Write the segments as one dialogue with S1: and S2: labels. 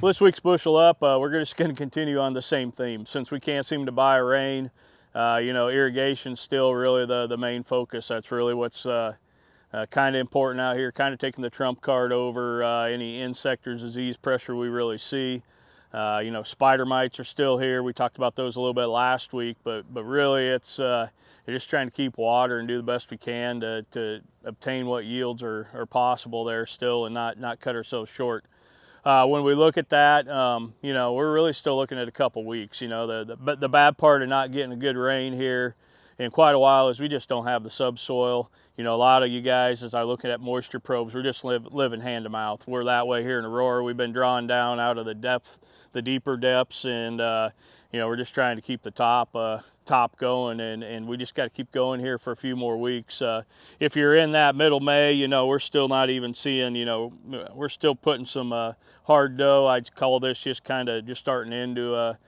S1: Well, this week's Bushel Up, we're just going to continue on the same theme. Since we can't seem to buy rain, irrigation's still really the main focus. That's really what's kind of important out here, kind of taking the trump card over any insect or disease pressure we really see. Spider mites are still here. We talked about those a little bit last week, but really it's you're just trying to keep water and do the best we can to obtain what yields are possible there still and not cut ourselves short. When we look at that, we're really still looking at a couple weeks. The bad part of not getting a good rain here in quite a while is we just don't have the subsoil. A lot of you guys, as I look at moisture probes, we're just living hand to mouth. We're that way here in Aurora. We've been drawing down out of the deeper depths, and we're just trying to keep the top going, and we just got to keep going here for a few more weeks. If you're in that middle May, we're still not even seeing, we're still putting some hard dough. I'd call this just kind of just starting into a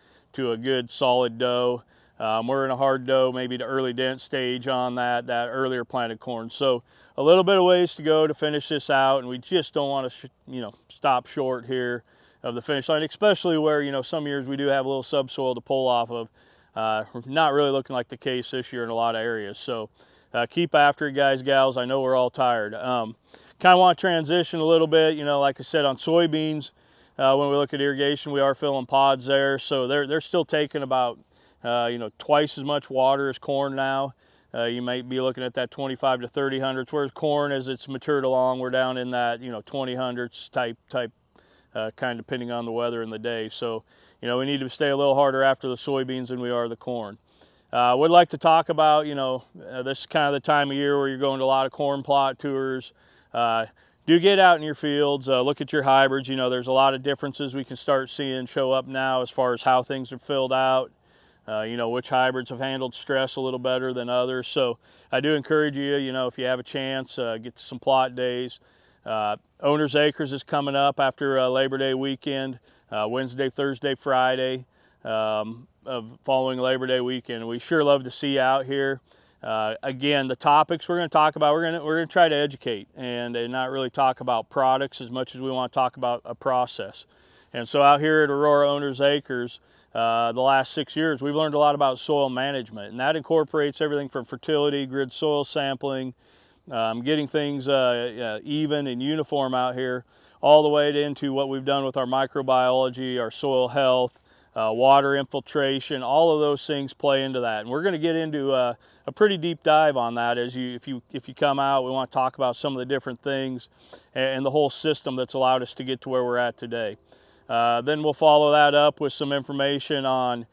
S1: good solid dough. We're in a hard dough, maybe the early dent stage on that earlier planted corn. So a little bit of ways to go to finish this out, and we just don't want to stop short here of the finish line, especially where some years we do have a little subsoil to pull off of. Not really looking like the case this year in a lot of areas. So keep after it, guys, gals. I know we're all tired. Kind of want to transition a little bit. Like I said, on soybeans, when we look at irrigation, we are filling pods there. So they're still taking about twice as much water as corn now. You might be looking at that 25 to 30 hundredths, whereas corn, as it's matured along, we're down in that 20 hundredths type kind of depending on the weather and the day. So we need to stay a little harder after the soybeans than we are the corn. Would like to talk about this is kind of the time of year where you're going to a lot of corn plot tours. Do get out in your fields, look at your hybrids. There's a lot of differences we can start seeing show up now as far as how things are filled out. Which hybrids have handled stress a little better than others. So I do encourage you, if you have a chance, get to some plot days. Owner's Acres is coming up after Labor Day weekend, Wednesday, Thursday, Friday of following Labor Day weekend. We sure love to see you out here. Again, the topics we're going to talk about, we're going to try to educate and not really talk about products as much as we want to talk about a process. And so out here at Aurora Owner's Acres, the last 6 years, we've learned a lot about soil management, and that incorporates everything from fertility, grid soil sampling, getting things even and uniform out here, all the way into what we've done with our microbiology, our soil health, water infiltration. All of those things play into that, and we're going to get into a pretty deep dive on that. If you come out, we want to talk about some of the different things and the whole system that's allowed us to get to where we're at today. Then we'll follow that up with some information on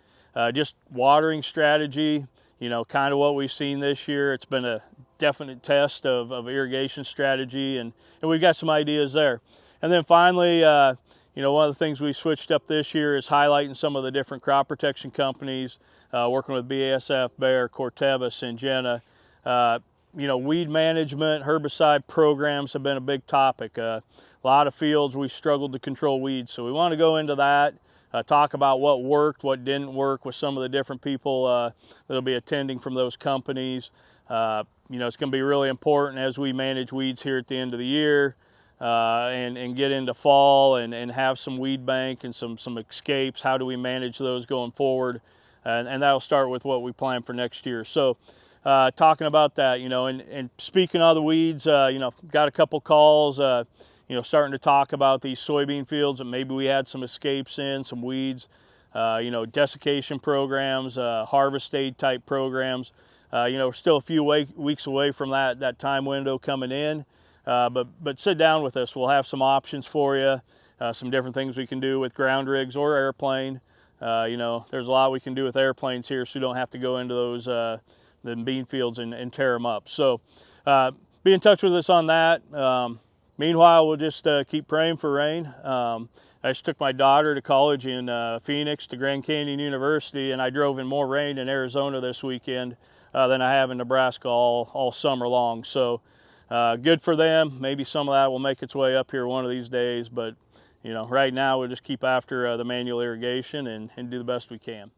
S1: just watering strategy, kind of what we've seen this year. It's been a definite test of irrigation strategy, and we've got some ideas there. And then finally, one of the things we switched up this year is highlighting some of the different crop protection companies, working with BASF, Bayer, Corteva, Syngenta. Weed management, herbicide programs have been a big topic. A lot of fields we've struggled to control weeds, so we want to go into that, talk about what worked, what didn't work with some of the different people that'll be attending from those companies. It's going to be really important as we manage weeds here at the end of the year and get into fall and have some weed bank and some escapes. How do we manage those going forward? And that'll start with what we plan for next year. So talking about that, and speaking of the weeds, got a couple calls, starting to talk about these soybean fields that maybe we had some escapes in, some weeds, desiccation programs, harvest aid type programs. We're still a few weeks away from that time window coming in, but sit down with us. We'll have some options for you, some different things we can do with ground rigs or airplane. There's a lot we can do with airplanes here, so we don't have to go into those the bean fields and tear them up. So be in touch with us on that. Meanwhile, we'll just keep praying for rain. I just took my daughter to college in Phoenix to Grand Canyon University, and I drove in more rain in Arizona this weekend than I have in Nebraska all summer long. So good for them. Maybe some of that will make its way up here one of these days, but right now we'll just keep after the manual irrigation and do the best we can.